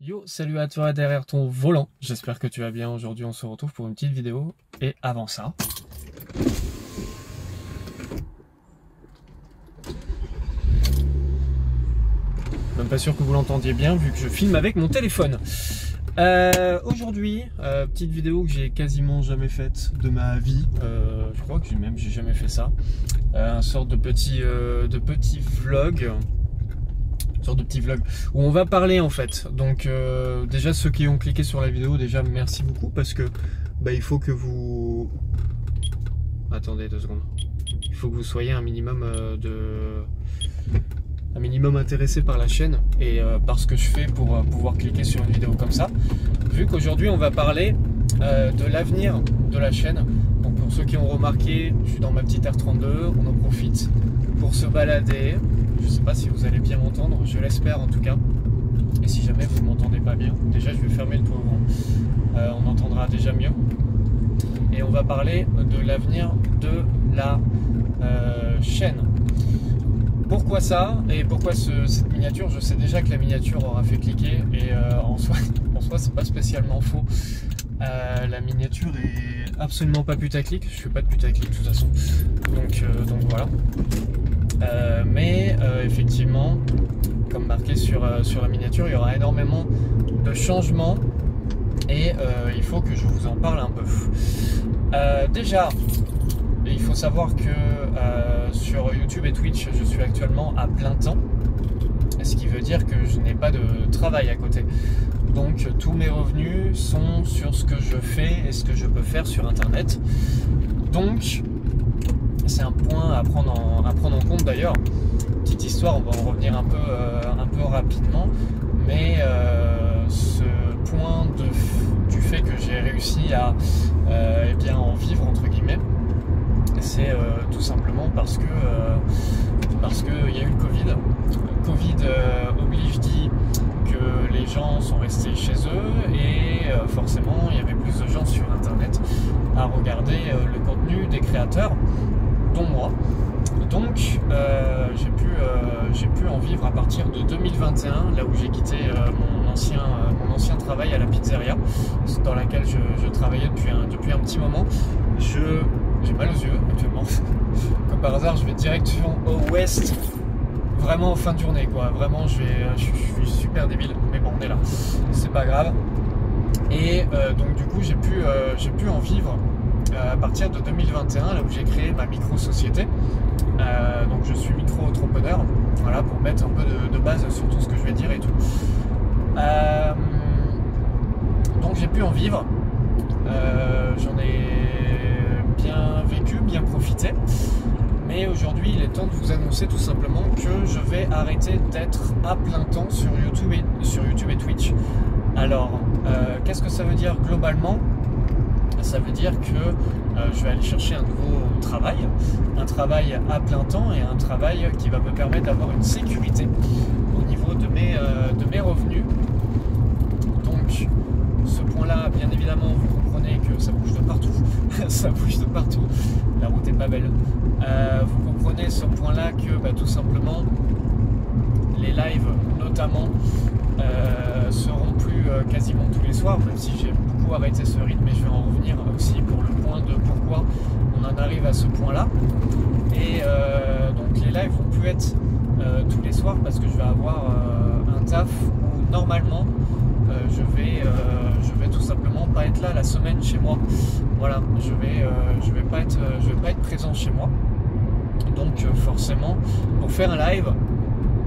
Yo, salut à toi derrière ton volant, j'espère que tu vas bien. Aujourd'hui on se retrouve pour une petite vidéo et avant ça... Même pas sûr que vous l'entendiez bien vu que je filme avec mon téléphone. Aujourd'hui, petite vidéo que j'ai quasiment jamais faite de ma vie, je crois que j'ai jamais fait ça. Un sorte de petit vlog. Sorte de petit vlog où on va parler en fait. Donc déjà ceux qui ont cliqué sur la vidéo, déjà merci beaucoup parce que il faut que vous... Attendez 2 secondes. Il faut que vous soyez un minimum intéressé par la chaîne et par ce que je fais pour pouvoir cliquer sur une vidéo comme ça. Vu qu'aujourd'hui on va parler de l'avenir de la chaîne. Donc pour ceux qui ont remarqué, je suis dans ma petite R32, on en profite pour se balader. Je sais pas si vous allez bien m'entendre, je l'espère en tout cas. Et si jamais vous ne m'entendez pas bien, déjà je vais fermer le toit ouvrant. On entendra déjà mieux. Et on va parler de l'avenir de la chaîne. Pourquoi ça et pourquoi cette miniature? Je sais déjà que la miniature aura fait cliquer et en soi c'est pas spécialement faux. La miniature est absolument pas putaclic, je fais pas de putaclic de toute façon. Donc voilà. Mais effectivement, comme marqué sur la miniature, il y aura énormément de changements et il faut que je vous en parle un peu. Déjà, il faut savoir que sur YouTube et Twitch, je suis actuellement à plein temps, ce qui veut dire que je n'ai pas de travail à côté. Donc tous mes revenus sont sur ce que je fais et ce que je peux faire sur Internet. Donc c'est un point à prendre en compte d'ailleurs. Petite histoire, on va en revenir un peu rapidement, mais ce point du fait que j'ai réussi à en vivre entre guillemets, c'est tout simplement parce que il y a eu le Covid. Covid oblige dit que les gens sont restés chez eux et forcément il y avait plus de gens sur Internet à regarder le contenu des créateurs, dont moi. Donc j'ai pu en vivre à partir de 2021, là où j'ai quitté mon ancien travail à la pizzeria, dans laquelle je travaillais depuis un petit moment. J'ai mal aux yeux actuellement. Comme par hasard, je vais direction au ouest, vraiment en fin de journée quoi. Vraiment, je suis super débile, mais bon, on est là, c'est pas grave. Et donc du coup, j'ai pu en vivre à partir de 2021, là où j'ai créé ma micro-société. Donc je suis micro-entrepreneur, voilà, pour mettre un peu de base sur tout ce que je vais dire et tout. Donc j'ai pu en vivre, j'en ai bien vécu, bien profité. Mais aujourd'hui, il est temps de vous annoncer tout simplement que je vais arrêter d'être à plein temps sur YouTube et Twitch. Alors, qu'est-ce que ça veut dire globalement? Ça veut dire que je vais aller chercher un nouveau travail, un travail à plein temps et un travail qui va me permettre d'avoir une sécurité au niveau de mes revenus. Donc, ce point-là, bien évidemment, vous comprenez que ça bouge de partout. Ça bouge de partout. La route est pas belle. Vous comprenez ce point-là que tout simplement, les lives notamment seront plus quasiment tous les soirs, même si j'ai beaucoup arrêté ce rythme, et je vais en revenir aussi pour le point de pourquoi on en arrive à ce point-là. Et donc les lives vont plus être tous les soirs parce que je vais avoir un taf où normalement je vais tout simplement pas être là la semaine chez moi. Voilà, je vais pas être présent chez moi. Donc forcément, pour faire un live,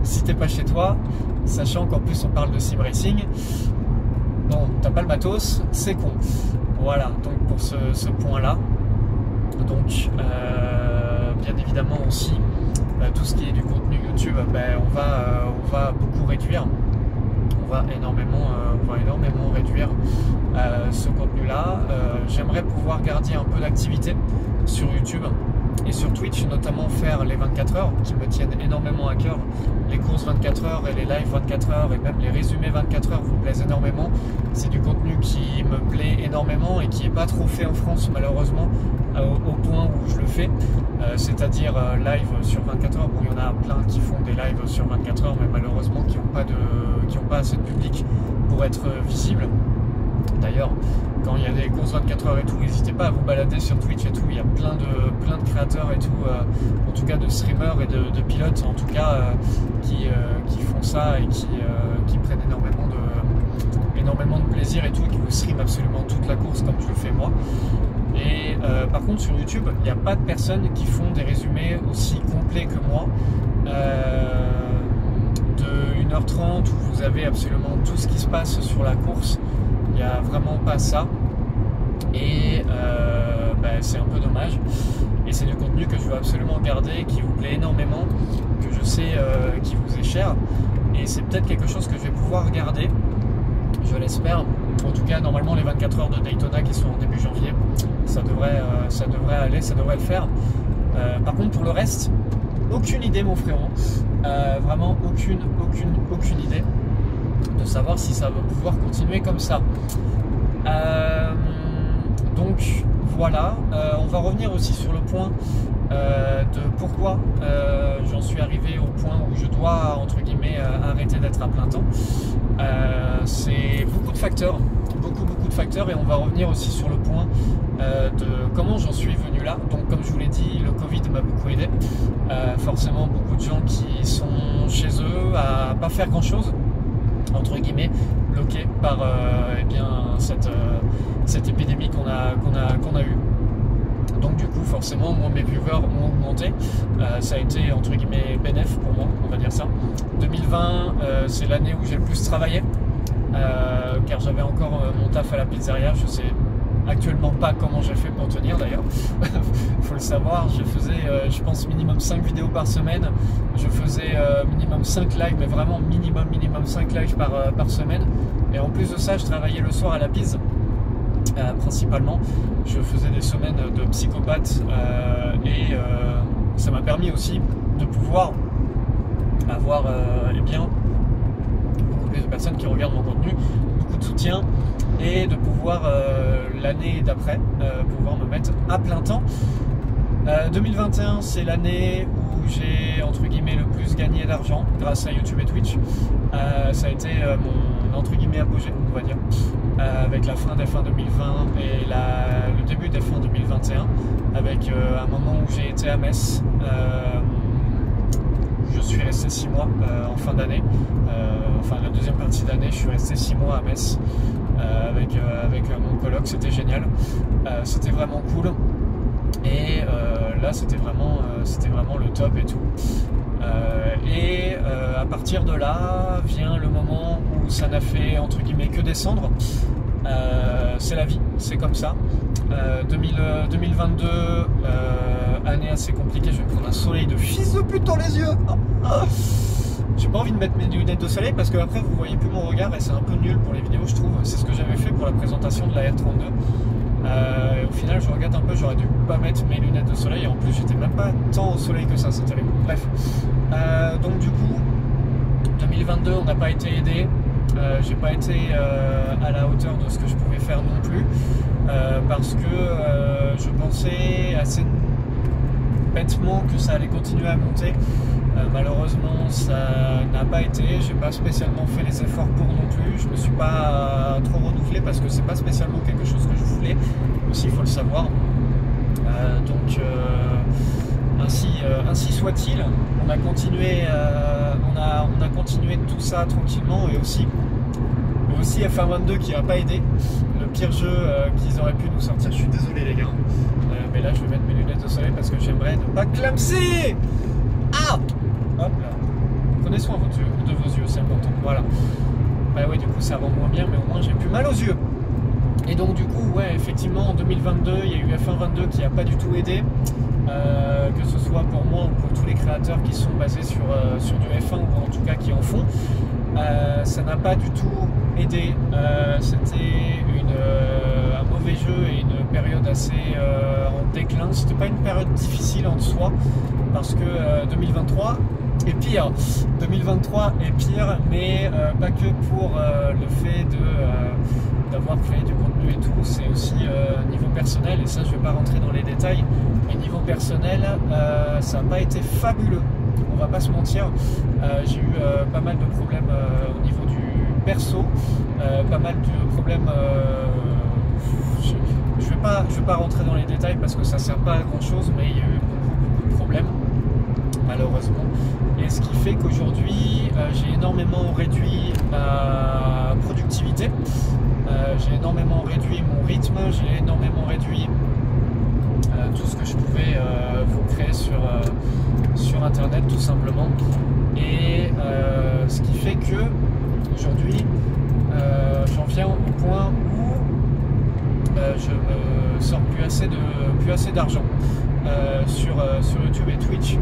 si t'es pas chez toi, sachant qu'en plus on parle de sim racing, non, t'as pas le matos, c'est con. Voilà, donc pour ce point-là. Donc bien évidemment aussi tout ce qui est du contenu YouTube, on va beaucoup réduire. On va énormément réduire ce contenu-là. J'aimerais pouvoir garder un peu d'activité sur YouTube et sur Twitch, notamment faire les 24 heures qui me tiennent énormément à cœur. Les courses 24 heures et les lives 24 heures et même les résumés 24 heures vous plaisent énormément. C'est du contenu qui me plaît énormément et qui n'est pas trop fait en France malheureusement, au point où je le fais. C'est-à-dire live sur 24 heures. Bon, il y en a plein qui font des lives sur 24 heures mais malheureusement qui n'ont pas assez de public pour être visible. D'ailleurs, quand il y a des courses 24 heures et tout, n'hésitez pas à vous balader sur Twitch et tout, il y a plein de créateurs et tout, en tout cas de streamers et de pilotes en tout cas qui font ça et qui prennent énormément de plaisir et tout, et qui vous stream absolument toute la course comme je le fais moi. Et par contre sur YouTube, il n'y a pas de personnes qui font des résumés aussi complets que moi, de 1h30 où vous avez absolument tout ce qui se passe sur la course. Il n'y a vraiment pas ça, et c'est un peu dommage, et c'est du contenu que je veux absolument garder, qui vous plaît énormément, que je sais qui vous est cher, et c'est peut-être quelque chose que je vais pouvoir garder, je l'espère. En tout cas, normalement les 24 heures de Daytona qui sont en début janvier, ça devrait aller, ça devrait le faire. Par contre pour le reste, aucune idée mon frérot, vraiment aucune idée de savoir si ça va pouvoir continuer comme ça. Donc voilà, on va revenir aussi sur le point de pourquoi j'en suis arrivé au point où je dois entre guillemets arrêter d'être à plein temps. C'est beaucoup de facteurs, beaucoup de facteurs, et on va revenir aussi sur le point de comment j'en suis venu là. Donc comme je vous l'ai dit, le Covid m'a beaucoup aidé, forcément beaucoup de gens qui sont chez eux à pas faire grand chose entre guillemets, bloqués par cette épidémie qu'on a eue. Donc du coup forcément moi mes viewers ont augmenté, ça a été entre guillemets bénéf pour moi, on va dire ça. 2020 c'est l'année où j'ai le plus travaillé, car j'avais encore mon taf à la pizzeria. Je sais actuellement pas comment j'ai fait pour tenir d'ailleurs. Faut le savoir, je faisais je pense minimum 5 vidéos par semaine, je faisais minimum 5 lives, mais vraiment minimum 5 lives par semaine, et en plus de ça je travaillais le soir à la pizza. Principalement, je faisais des semaines de psychopathe, et ça m'a permis aussi de pouvoir avoir beaucoup plus de personnes qui regardent mon contenu, beaucoup de soutien, et de pouvoir l'année d'après pouvoir me mettre à plein temps. 2021 c'est l'année où j'ai entre guillemets le plus gagné d'argent grâce à YouTube et Twitch. Ça a été mon entre guillemets apogée, on va dire, avec la fin des fins 2020 et le début des fins 2021, avec un moment où j'ai été à Metz. Je suis resté 6 mois en fin d'année, enfin la deuxième partie d'année, je suis resté 6 mois à Metz avec mon coloc. C'était génial, c'était vraiment cool, et là c'était vraiment le top et tout. À partir de là vient le moment où ça n'a fait entre guillemets que descendre. C'est la vie, c'est comme ça. 2022, année assez compliquée. Je vais me prendre un soleil de fils de pute dans les yeux. J'ai pas envie de mettre mes lunettes de soleil parce que après vous voyez plus mon regard, et c'est un peu nul pour les vidéos je trouve. C'est ce que j'avais fait pour la présentation de la R32. Au final je regrette un peu, j'aurais dû pas mettre mes lunettes de soleil, et en plus j'étais même pas tant au soleil que ça, c'est terrible. Bref, donc du coup 2022 on n'a pas été aidé, j'ai pas été à la hauteur de ce que je pouvais faire non plus, parce que je pensais assez bêtement que ça allait continuer à monter. Malheureusement ça n'a pas été, j'ai pas spécialement fait les efforts pour non plus, je me suis pas trop renouvelé parce que c'est pas spécialement quelque chose que je voulais aussi, il faut le savoir. Donc ainsi soit-il, on a continué on a continué tout ça tranquillement, et aussi F1 qui n'a pas aidé, le pire jeu qu'ils auraient pu nous sortir. Je suis désolé les gars, mais là je vais mettre mes lunettes de soleil parce que j'aimerais ne pas clamser. Ah, hop là, prenez soin de vos yeux, c'est important, voilà. Bah ouais, du coup ça rend moins bien, mais au moins j'ai plus mal aux yeux. Et donc du coup, ouais, effectivement en 2022 il y a eu F1 22 qui n'a pas du tout aidé, que ce soit pour moi ou pour tous les créateurs qui sont basés sur du F1, ou en tout cas qui en font. Ça n'a pas du tout aidé, c'était un mauvais jeu et une période assez en déclin. C'était pas une période difficile en soi, parce que 2023 est pire. 2023 est pire, mais pas que pour le fait d'avoir créé du contenu et tout, c'est aussi niveau personnel, et ça je vais pas rentrer dans les détails, mais niveau personnel ça n'a pas été fabuleux, on va pas se mentir. J'ai eu pas mal de problèmes au niveau perso, pas mal de problèmes. Je vais pas rentrer dans les détails parce que ça sert pas à grand chose, mais il y a eu beaucoup de problèmes malheureusement. Et ce qui fait qu'aujourd'hui j'ai énormément réduit ma productivité, j'ai énormément réduit mon rythme, j'ai énormément réduit tout ce que je pouvais vous créer sur internet tout simplement. Et ce qui fait que aujourd'hui j'en viens au point où je me sors plus assez d'argent sur YouTube et Twitch,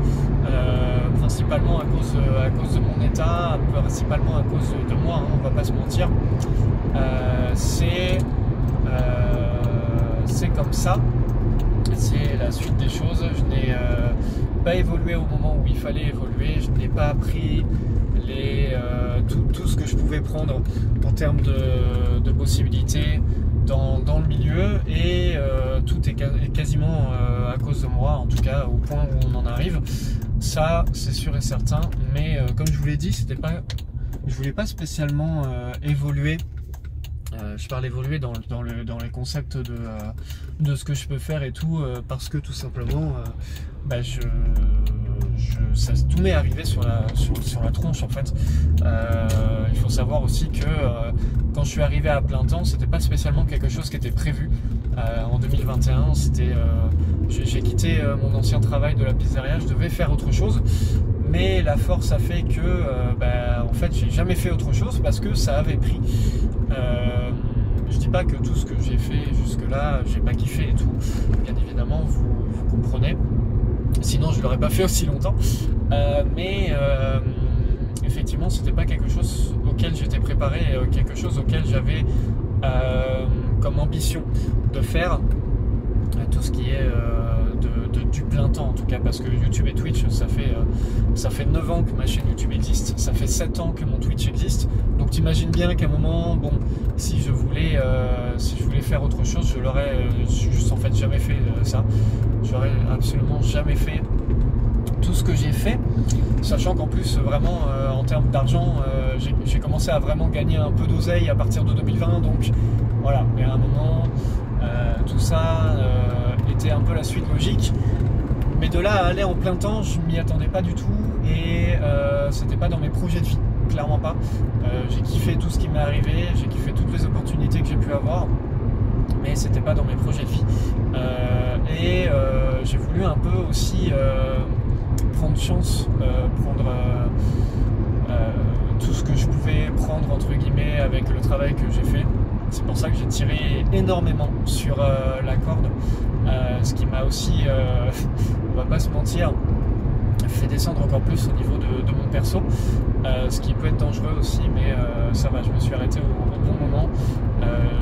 principalement à cause de mon état, principalement à cause de moi, hein, on va pas se mentir. C'est comme ça, c'est la suite des choses. Je n'ai pas évolué au moment où il fallait évoluer, je n'ai pas appris tout ce que je pouvais prendre en termes de possibilités dans le milieu, et tout est quasiment à cause de moi, en tout cas au point où on en arrive. Ça c'est sûr et certain, mais comme je vous l'ai dit, je voulais pas spécialement évoluer. Je parle évoluer dans les concepts de ce que je peux faire et tout, parce que tout simplement tout m'est arrivé sur la tronche en fait. Il faut savoir aussi que quand je suis arrivé à plein temps, c'était pas spécialement quelque chose qui était prévu. En 2021, j'ai quitté mon ancien travail de la pizzeria, je devais faire autre chose, mais la force a fait que en fait j'ai jamais fait autre chose parce que ça avait pris. Je dis pas que tout ce que j'ai fait jusque là j'ai pas kiffé et tout, bien évidemment vous comprenez, sinon je l'aurais pas fait aussi longtemps, mais effectivement c'était pas quelque chose auquel j'étais préparé, quelque chose auquel j'avais comme ambition de faire tout ce qui est du plein temps en tout cas, parce que YouTube et Twitch ça fait 9 ans que ma chaîne YouTube existe, ça fait 7 ans que mon Twitch existe, donc t'imagines bien qu'à un moment, bon, si je voulais faire autre chose, je l'aurais juste en fait jamais fait ça, j'aurais absolument jamais fait tout ce que j'ai fait, sachant qu'en plus vraiment en termes d'argent j'ai commencé à vraiment gagner un peu d'oseille à partir de 2020, donc voilà, mais à un moment tout ça était un peu la suite logique, mais de là à aller en plein temps je m'y attendais pas du tout, et c'était pas dans mes projets de vie, clairement pas. J'ai kiffé tout ce qui m'est arrivé, j'ai kiffé toutes les opportunités que j'ai pu avoir, mais c'était pas dans mes projets de vie, et j'ai voulu un peu aussi prendre chance, prendre tout ce que je pouvais prendre entre guillemets avec le travail que j'ai fait. C'est pour ça que j'ai tiré énormément sur la corde, ce qui m'a aussi, on va pas se mentir, fait descendre encore plus au niveau de mon perso, ce qui peut être dangereux aussi, mais ça va, je me suis arrêté au bon moment.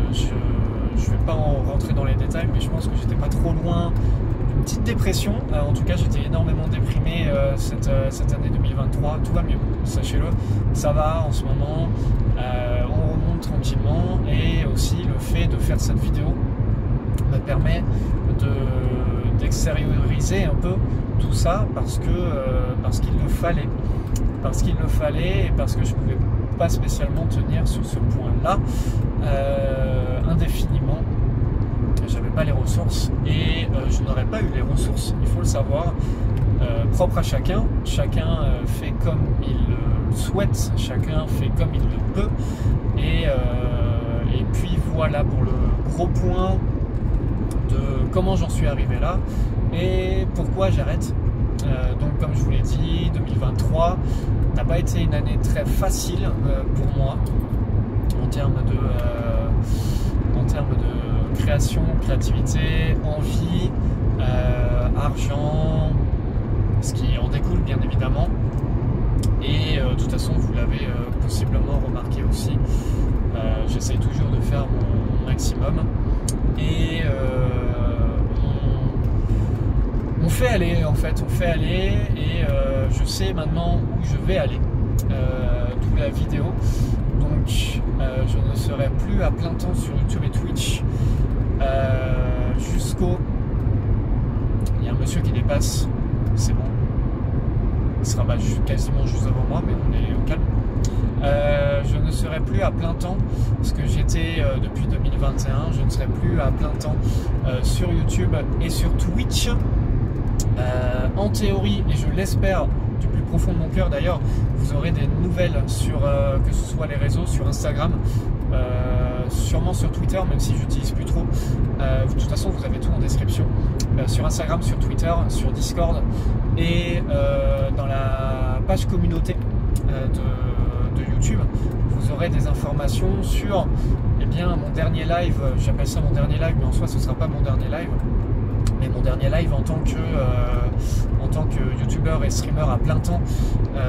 Je vais pas en rentrer dans les détails, mais je pense que j'étais pas trop loin d'une petite dépression. En tout cas j'étais énormément déprimé cette année 2023, tout va mieux, sachez-le, ça va en ce moment, on remonte tranquillement, et aussi le fait de faire cette vidéo me permet d'extérioriser un peu tout ça, parce qu'il le fallait, et parce que je pouvais pas spécialement tenir sur ce point-là indéfiniment. J'avais pas les ressources, et je n'aurais pas eu les ressources, il faut le savoir, propre à chacun. Chacun fait comme il le souhaite, chacun fait comme il le peut, et puis voilà pour le gros point de comment j'en suis arrivé là et pourquoi j'arrête. Donc comme je vous l'ai dit, 2023 n'a pas été une année très facile pour moi en termes de création, créativité, envie, argent, ce qui en découle bien évidemment. Et de toute façon vous l'avez possiblement remarqué aussi, j'essaye toujours de faire mon maximum, et on fait aller en fait, on fait aller, et je sais maintenant où je vais aller, d'où la vidéo. Donc je ne serai plus à plein temps sur YouTube et Twitch jusqu'au... Il y a un monsieur qui dépasse, c'est bon. qui sera quasiment juste devant moi, mais on est au calme. Je ne serai plus à plein temps, parce que j'étais depuis 2021, je ne serai plus à plein temps sur YouTube et sur Twitch. En théorie, et je l'espère du plus profond de mon cœur d'ailleurs, vous aurez des nouvelles sur que ce soit les réseaux, sur Instagram, sûrement sur Twitter, même si j'utilise plus trop. De toute façon, vous avez tout en description. Sur Instagram, sur Twitter, sur Discord et dans la page communauté de YouTube, vous aurez des informations sur mon dernier live. J'appelle ça mon dernier live, mais en soi ce ne sera pas mon dernier live, mais mon dernier live en tant que youtubeur et streamer à plein temps,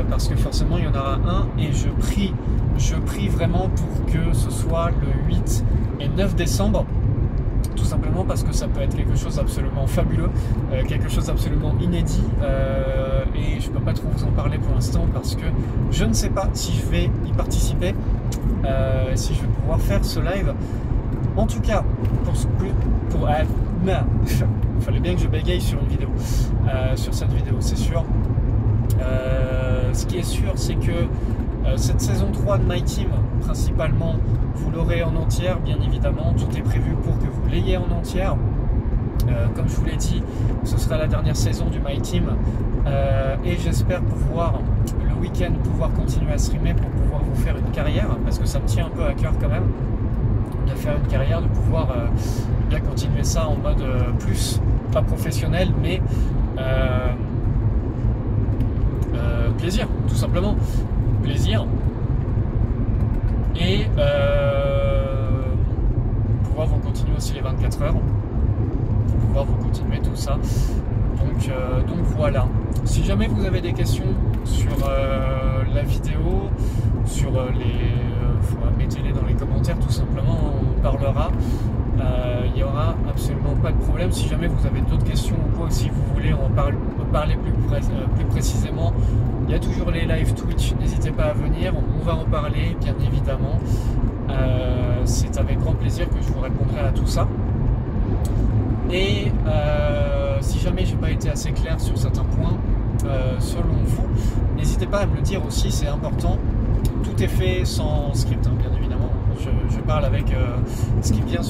parce que forcément il y en aura un, et je prie vraiment pour que ce soit le 8 et 9 décembre, tout simplement parce que ça peut être quelque chose d'absolument fabuleux, quelque chose d'absolument inédit, et je ne peux pas trop vous en parler pour l'instant parce que je ne sais pas si je vais y participer, si je vais pouvoir faire ce live. En tout cas, il fallait bien que je bégaye sur une vidéo, sur cette vidéo, c'est sûr. Ce qui est sûr, c'est que cette saison 3 de My Team, principalement, vous l'aurez en entière, bien évidemment. Tout est prévu pour que vous l'ayez en entière. Comme je vous l'ai dit, ce sera la dernière saison du My Team. Et j'espère pouvoir, le week-end, pouvoir continuer à streamer pour pouvoir vous faire une carrière, parce que ça me tient un peu à cœur quand même, de faire une carrière, de pouvoir bien continuer ça en mode plus, pas professionnel, mais plaisir, tout simplement. Plaisir. Et pouvoir vous continuer aussi les 24 heures, pouvoir vous continuer tout ça. Donc voilà. Si jamais vous avez des questions sur la vidéo, sur mettez-les dans les commentaires, tout simplement, on parlera. Il n'y aura absolument pas de problème. Si jamais vous avez d'autres questions ou quoi, si vous voulez en parler plus précisément, il y a toujours les live Twitch, n'hésitez pas à venir, on va en parler bien évidemment. C'est avec grand plaisir que je vous répondrai à tout ça. Et si jamais j'ai pas été assez clair sur certains points, selon vous, n'hésitez pas à me le dire aussi, c'est important. Tout est fait sans script, hein, bien évidemment. Je parle avec ce qui vient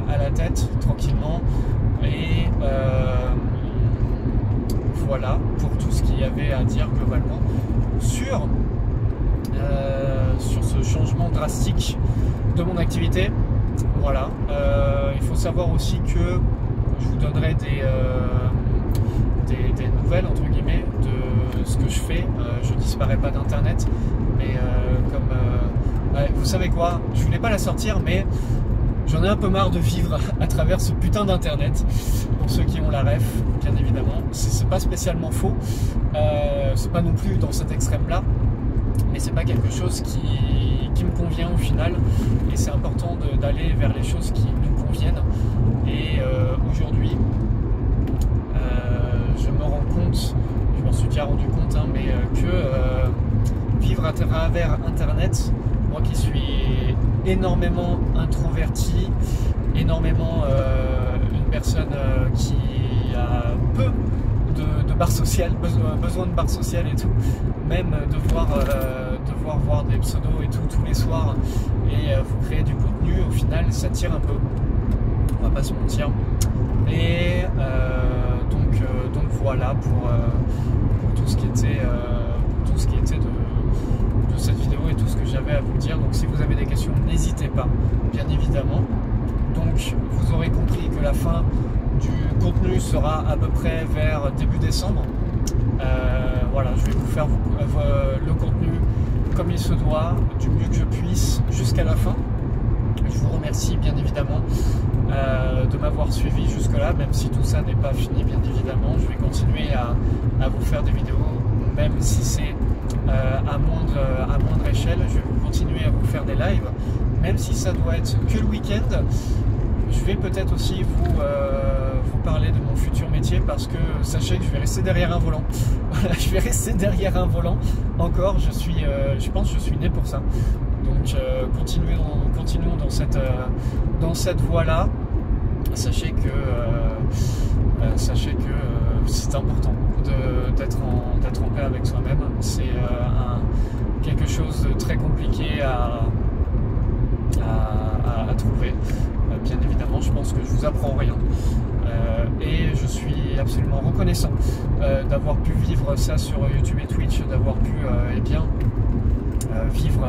à la tête, tranquillement. Et voilà pour tout ce qu'il y avait à dire globalement sur ce changement drastique de mon activité. Voilà. Il faut savoir aussi que je vous donnerai des nouvelles entre guillemets de ce que je fais. Je disparais pas d'internet, mais vous savez quoi, je voulais pas la sortir, mais j'en ai un peu marre de vivre à travers ce putain d'internet. Pour ceux qui ont la ref, bien évidemment, c'est pas spécialement faux, c'est pas non plus dans cet extrême là, mais c'est pas quelque chose qui me convient au final, et c'est important d'aller vers les choses qui nous conviennent. Et aujourd'hui, je me rends compte, je m'en suis déjà rendu compte, hein, mais que vivre à travers internet, moi qui suis énormément introverti, énormément une personne qui a peu de barre sociale, besoin de barre sociale et tout, même devoir voir des pseudos et tout tous les soirs et vous créer du contenu, au final ça tire un peu, on va pas se mentir. Et donc voilà pour tout ce qui était de cette vidéo et tout ce que j'avais à vous dire. Donc si vous avez des questions, n'hésitez pas, bien évidemment. Donc vous aurez compris que la fin du contenu sera à peu près vers début décembre. Voilà, je vais vous faire le contenu comme il se doit, du mieux que je puisse, jusqu'à la fin. Je vous remercie bien évidemment de m'avoir suivi jusque là, même si tout ça n'est pas fini, bien évidemment. Je vais continuer à vous faire des vidéos, même si c'est à moindre échelle. Je vais continuer à vous faire des lives, même si ça doit être que le week-end. Je vais peut-être aussi vous parler de mon futur métier, parce que sachez que je vais rester derrière un volant. Voilà, je vais rester derrière un volant encore. Je pense que je suis né pour ça. Donc continuons dans cette voie-là. Sachez que c'est important d'être en paix avec soi-même. C'est quelque chose de très compliqué à trouver. Bien évidemment, je pense que je vous apprends rien. Et je suis absolument reconnaissant d'avoir pu vivre ça sur YouTube et Twitch, d'avoir pu vivre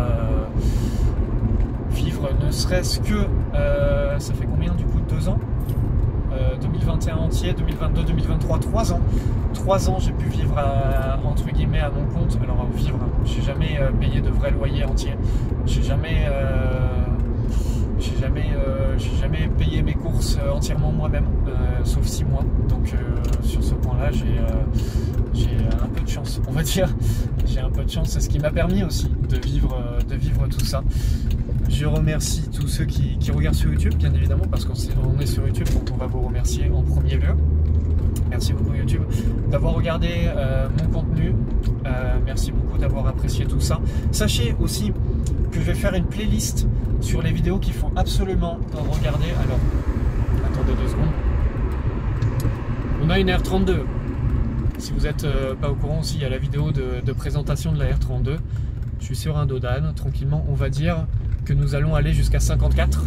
ne serait-ce que ça fait combien du coup, 2 ans, 2021 entier, 2022, 2023, 3 ans. 3 ans j'ai pu vivre entre guillemets à mon compte. Alors vivre, j'ai jamais payé de vrai loyer entier. J'ai jamais payé mes courses entièrement moi-même, sauf 6 mois. Donc sur ce point-là, j'ai un peu de chance, on va dire. J'ai un peu de chance, c'est ce qui m'a permis aussi de vivre tout ça. Je remercie tous ceux qui regardent sur YouTube, bien évidemment, parce qu'on est sur YouTube, donc on va vous remercier en premier lieu. Merci beaucoup YouTube d'avoir regardé mon contenu. Merci beaucoup d'avoir apprécié tout ça. Sachez aussi que je vais faire une playlist sur les vidéos qu'il faut absolument regarder. Alors, attendez 2 secondes. On a une R32. Si vous n'êtes pas au courant aussi, il y a la vidéo de présentation de la R32. Je suis sur un dos d'âne, tranquillement. On va dire que nous allons aller jusqu'à 54.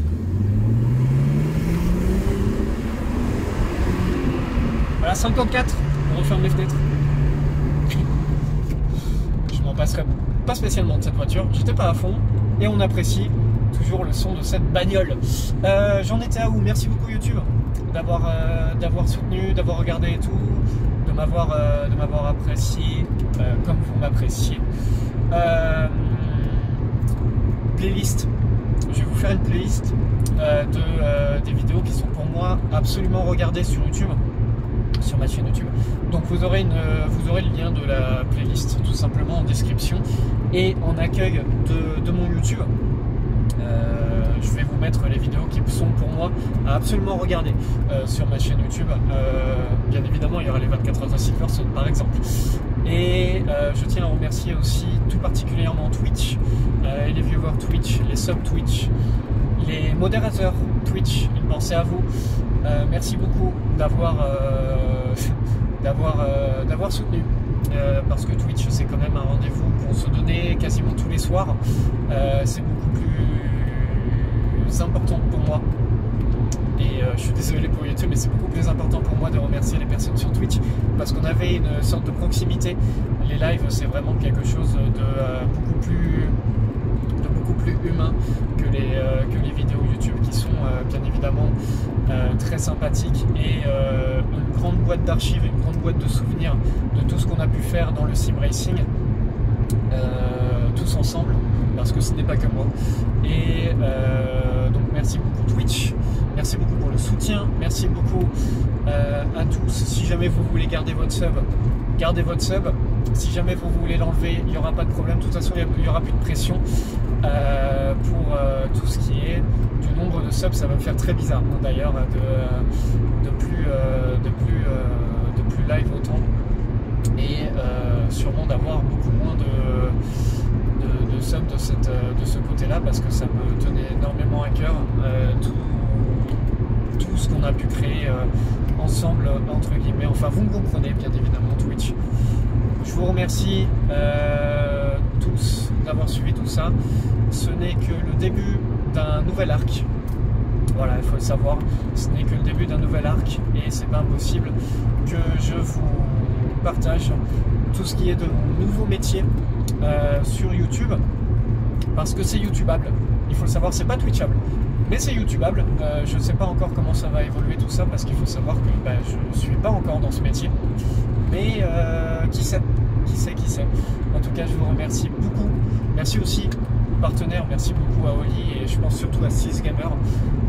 Voilà, 54. On referme les fenêtres. Je m'en passerai pas spécialement de cette voiture. J'étais pas à fond. Et on apprécie toujours le son de cette bagnole. J'en étais à où? Merci beaucoup YouTube d'avoir soutenu, d'avoir regardé et tout, de m'avoir apprécié comme vous m'appréciez. Playlist. Je vais vous faire une playlist des vidéos qui sont pour moi absolument regardées sur YouTube, sur ma chaîne YouTube. Donc vous aurez le lien de la playlist tout simplement en description et en accueil de mon YouTube. Je vais vous mettre les vidéos qui sont pour moi à absolument regarder sur ma chaîne YouTube. Bien évidemment, il y aura les 24 heures de Silverstone par exemple. Et je tiens à remercier aussi tout particulièrement Twitch, les viewers Twitch, les subs Twitch, les modérateurs Twitch, une pensée à vous. Merci beaucoup d'avoir soutenu. Parce que Twitch c'est quand même un rendez-vous qu'on se donnait quasiment tous les soirs. C'est beaucoup plus important pour moi et je suis désolé pour YouTube, mais c'est beaucoup plus important pour moi de remercier les personnes sur Twitch parce qu'on avait une sorte de proximité. Les lives c'est vraiment quelque chose de beaucoup plus humain que les vidéos YouTube qui sont bien évidemment très sympathiques et une grande boîte d'archives, une grande boîte de souvenirs de tout ce qu'on a pu faire dans le sim racing tous ensemble, parce que ce n'est pas que moi. Et donc merci beaucoup Twitch, merci beaucoup pour le soutien, merci beaucoup à tous. Si jamais vous voulez garder votre sub, gardez votre sub. Si jamais vous voulez l'enlever, il n'y aura pas de problème. De toute façon, il n'y aura plus de pression pour tout ce qui est du nombre de subs. Ça va me faire très bizarre d'ailleurs de plus live autant et sûrement d'avoir beaucoup moins de subs de ce côté-là, parce que ça me tenait énormément à cœur tout ce qu'on a pu créer ensemble, entre guillemets. Enfin, vous me comprenez, bien évidemment, Twitch. Je vous remercie tous d'avoir suivi tout ça. Ce n'est que le début d'un nouvel arc. Voilà, il faut le savoir. Ce n'est que le début d'un nouvel arc et c'est pas impossible que je vous partage tout ce qui est de mon nouveau métier sur YouTube, parce que c'est YouTubeable. Il faut le savoir, c'est pas Twitchable, mais c'est YouTubeable. Je ne sais pas encore comment ça va évoluer tout ça, parce qu'il faut savoir que je ne suis pas encore dans ce métier. Mais qui sait. En tout cas, je vous remercie beaucoup. Merci aussi aux partenaires, merci beaucoup à Oli et je pense surtout à 6 Gamer.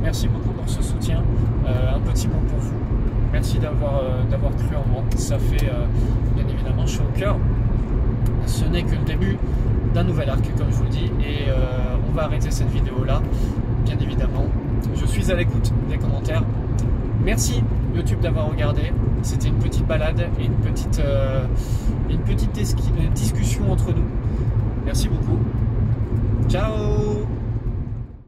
Merci beaucoup pour ce soutien. Un petit mot pour vous. Merci d'avoir cru en moi. Ça fait bien évidemment chaud au cœur. Ce n'est que le début d'un nouvel arc, comme je vous le dis, et on va arrêter cette vidéo là, bien évidemment. Je suis à l'écoute des commentaires. Merci YouTube d'avoir regardé. C'était une petite balade et une petite discussion entre nous. Merci beaucoup. Ciao.